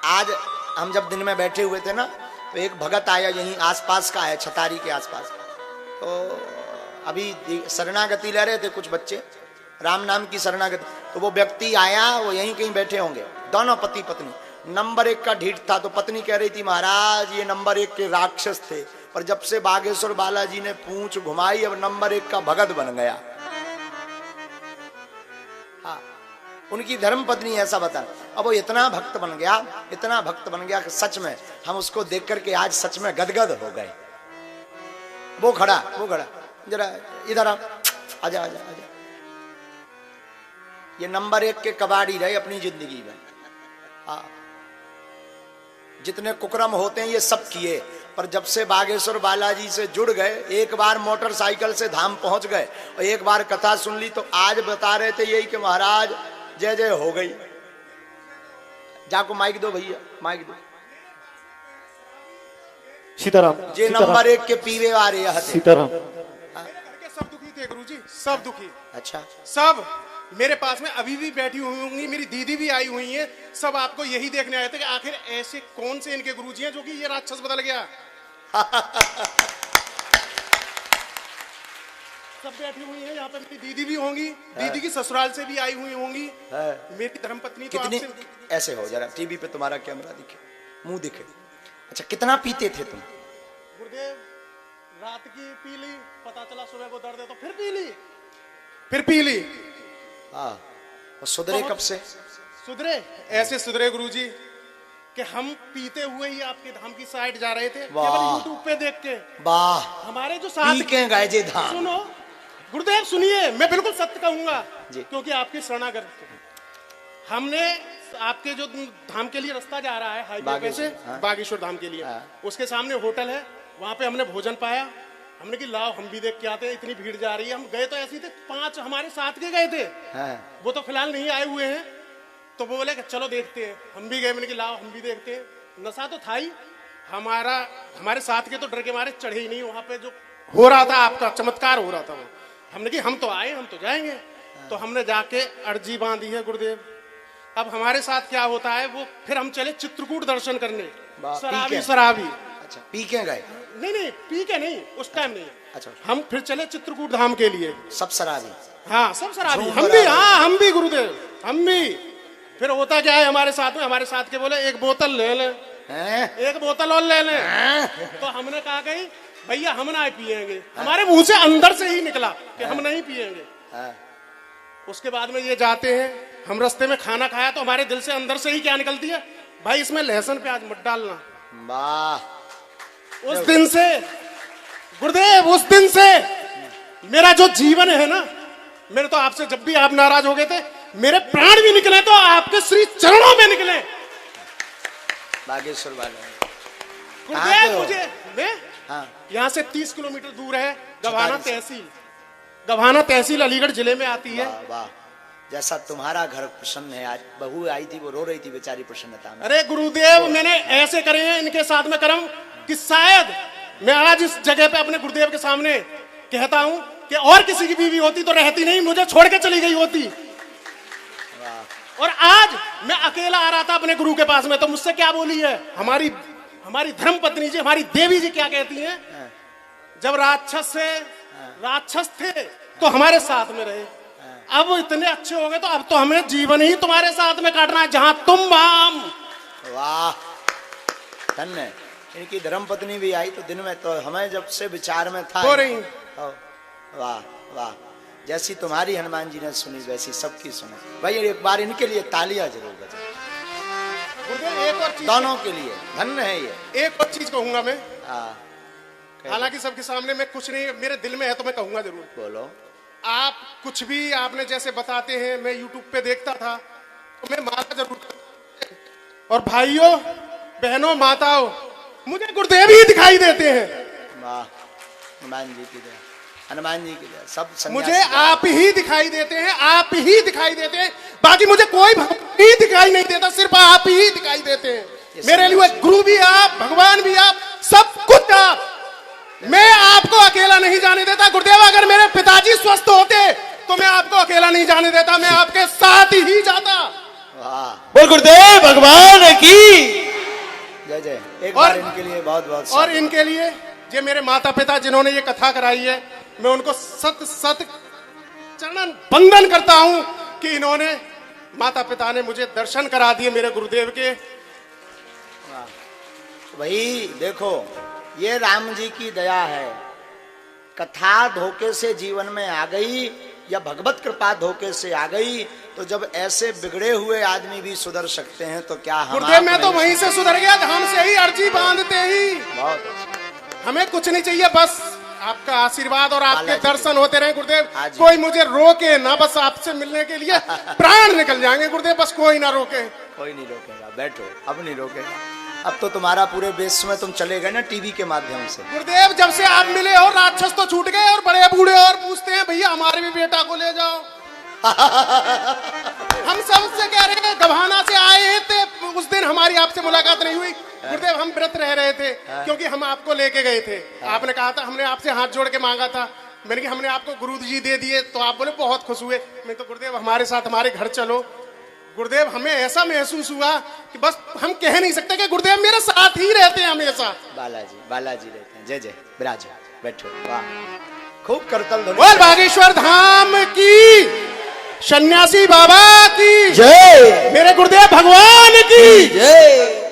आज हम जब दिन में बैठे हुए थे ना, तो एक भगत आया, यहीं आसपास का है, छतारी के आसपास। तो अभी शरणागति ले रहे थे कुछ बच्चे, राम नाम की शरणागति। तो वो व्यक्ति आया, वो यहीं कहीं बैठे होंगे, दोनों पति पत्नी। नंबर 1 का ढीठ था, तो पत्नी कह रही थी महाराज ये नंबर 1 के राक्षस थे, पर जब से बागेश्वर बालाजी ने पूंछ घुमाई अब नंबर 1 का भगत बन गया। हाँ, उनकी धर्म पत्नी ऐसा बता। अब वो इतना भक्त बन गया, इतना भक्त बन गया कि सच में हम उसको देख करके आज सच में गदगद हो गए। वो खड़ा जरा इधर आजा आजा आजा। ये नंबर 1 के कबाड़ी रहे अपनी जिंदगी में। हाँ, जितने कुकर्म होते हैं ये सब किए, पर जब से बागेश्वर बालाजी से जुड़ गए, एक बार मोटरसाइकिल से धाम पहुंच गए और एक बार कथा सुन ली, तो आज बता रहे थे यही कि महाराज जय जय हो गई। जाको माइक दो भैया, माइक दो। सीताराम। जे नंबर 1 के पीवे आ रहे हैं सीताराम। सब दुखी थे गुरुजी, सब दुखी। अच्छा, सब मेरे पास में अभी भी बैठी हुई होंगी, मेरी दीदी भी आई हुई है, सब आपको यही देखने आए थे कि आखिर ऐसे कौन से इनके गुरुजी हैं जो कि ये राक्षस बदल गया। सब बैठी हुई हैं यहाँ पे, मेरी दीदी भी होंगी, दीदी की ससुराल से भी आई हुई होंगी, मेरी धर्मपत्नी। तो कितनी ऐसे हो जरा, टीवी पे तुम्हारा कैमरा दिखे, मुंह दिखे। अच्छा, कितना पीते थे तुम? गुरुदेव रात की पी ली, पता चला सुबह को दर्द है तो फिर पी ली, फिर पी ली। हाँ, सुधरे कब से? सुधरे ऐसे सुधरे गुरुजी कि हम पीते हुए ही आपके धाम की साइड जा रहे थे, केवल यूट्यूब पे देख के। वाह, हमारे जो साथ के गए जे धाम। सुनो गुरुदेव, सुनिए, मैं बिल्कुल सत्य कहूंगा क्योंकि आपके शरणागत हमने आपके जो धाम के लिए रास्ता जा रहा है हाईवे पे से बागेश्वर धाम के लिए, उसके सामने होटल है, वहां पे हमने भोजन पाया। हमने कि लाओ हम भी देख के आते हैं, इतनी भीड़ जा रही है। हम गए तो ऐसे थे, 5 हमारे साथ के गए थे, वो तो फिलहाल नहीं आए हुए हैं। तो वो बोले कि चलो देखते हैं, हम भी गए। मैंने कि लाओ हम भी देखते हैं। नशा तो था ही हमारे साथ के तो डर के मारे चढ़े ही नहीं। वहां पे जो हो रहा था आपका चमत्कार हो रहा था, वो हमने कि हम तो आए, हम तो जाएंगे। तो हमने जाके अर्जी बांधी है गुरुदेव। अब हमारे साथ क्या होता है, वो फिर हम चले चित्रकूट दर्शन करने। शराबी। अच्छा, पी के गए? नहीं, पी के नहीं, उस टाइम नहीं। अच्छा, हम फिर चले चित्रकूट धाम के लिए। सब शराबी? हाँ, सब शराबी। हम भी, हाँ हम भी गुरुदेव, हम भी। फिर होता क्या है हमारे साथ में, हमारे साथ के बोले एक बोतल ले ले, एक बोतल और ले ले। तो हमने कहा गई भैया हम ना पिएंगे। हमारे मुंह से अंदर से ही निकला कि हम नहीं पिएंगे। उसके बाद में ये जाते हैं, हम रास्ते में खाना खाया तो हमारे दिल से अंदर से ही क्या निकलती है, भाई इसमें लहसुन प्याज मत डालना। वाह, उस दिन से गुरुदेव, उस दिन से मेरा जो जीवन है ना, मेरे तो आपसे जब भी आप नाराज हो गए थे, मेरे प्राण भी निकले तो आपके श्री चरणों में निकले। बागेश्वर वाले गुरुदेव मुझे, मैं यहाँ से 30 किलोमीटर दूर है गवाना तहसील। गवाना तहसील अलीगढ़ जिले में आती है। वाह, जैसा तुम्हारा घर प्रसन्न है। आज बहू आई थी, वो रो रही थी बेचारी प्रसन्नता में। अरे गुरुदेव, मैंने ऐसे करे हैं इनके साथ में कर्म कि शायद मैं आज इस जगह पे अपने गुरुदेव के सामने कहता हूं कि और किसी की बीवी होती तो रहती नहीं, मुझे छोड़ के चली गई होती। और आज मैं अकेला आ रहा था अपने गुरु के पास में, तो मुझसे क्या बोली है हमारी धर्म पत्नी जी, हमारी देवी जी क्या कहती हैं, जब राक्षस थे तो हमारे साथ में रहे, अब इतने अच्छे हो गए तो अब तो हमें जीवन ही तुम्हारे साथ में काटना है, जहां तुम हम। वाह, धन्य। इनकी धर्म पत्नी भी आई तो दिन में, तो हमें जब से विचार में था हो रही। वाह वाह, जैसी तुम्हारी हनुमान जी ने सुनी वैसी सबकी सुनी। भाई एक बार इनके लिए तालियां जरूर बजाओ, एक और चीज, दोनों के लिए धन्य है ये। एक और चीज कहूंगा मैं, हालांकि सबके सामने मैं कुछ नहीं, मेरे दिल में है तो मैं कहूंगा जरूर। बोलो। आप कुछ भी आपने जैसे बताते हैं, मैं यूट्यूब पे देखता था तो मैं माता जरूर करता। और भाइयों बहनों माताओं, मुझे गुरुदेव ही दिखाई देते हैं। वाह, हनुमान जी की जय, हनुमान जी की जय। सब मुझे आप ही दिखाई देते हैं, आप ही दिखाई देते हैं, बाकी मुझे कोई भगवान ही दिखाई नहीं देता, सिर्फ आप ही दिखाई देते हैं। मेरे लिए गुरु भी आप, भगवान भी आप, सब कुछ आप। मैं आपको अकेला नहीं जाने देता गुरुदेव। अगर मेरे पिताजी स्वस्थ होते तो मैं आपको अकेला नहीं जाने देता, मैं आपके साथ ही जाता। वाह, बोल गुरुदेव भगवान की। एक बार इनके लिए बहुत बहुत और इनके लिए जो मेरे माता पिता जिन्होंने ये कथा कराई है, मैं उनको सत सत चरण वंदन करता हूं कि इन्होंने माता पिता ने मुझे दर्शन करा दिए मेरे गुरुदेव के। भाई देखो, ये राम जी की दया है। कथा धोखे से जीवन में आ गई या भगवत कृपा धोखे से आ गई, तो जब ऐसे बिगड़े हुए आदमी भी सुधर सकते हैं तो क्या हम? गुरुदेव मैं तो वहीं से सुधर गया, धाम से ही अर्जी बांधते ही। बहुत अच्छा। हमें कुछ नहीं चाहिए, बस आपका आशीर्वाद और आपके दर्शन होते रहे गुरुदेव। हाँ कोई मुझे रोके ना, बस आपसे मिलने के लिए प्राण निकल जाएंगे गुरुदेव, बस कोई ना रोके। कोई नहीं रोकेगा, बैठो, अब नहीं रोकेगा। अब तो तुम्हारा पूरे देश में तुम चले गए ना टीवी के माध्यम से। गुरुदेव जब से आप मिले हो राक्षस तो छूट गए, और बड़े बूढ़े और पूछते हैं भैया हमारे भी बेटा को ले जाओ। हम सबसे कह रहे हैं, गभाना से आए थे उस दिन, हमारी आपसे मुलाकात नहीं हुई गुरुदेव, हम व्रत रह रहे थे क्योंकि हम आपको लेके गए थे। आपने कहा था, हमने आपसे हाथ जोड़ के मांगा था, मैंने कहा हमने आपको गुरु जी दे दिए, तो आप बोले बहुत खुश हुए। मैं तो गुरुदेव हमारे साथ हमारे घर चलो। गुरुदेव हमें ऐसा महसूस हुआ कि बस हम कह नहीं सकते कि गुरुदेव मेरे साथ ही रहते हैं हमेशा। बालाजी बालाजी रहते हैं। जय जय, विराज, बैठो। वाह, खूब करतल ध्वनि। बोल बागेश्वर धाम की, सन्यासी बाबा की जय, मेरे गुरुदेव भगवान की जय।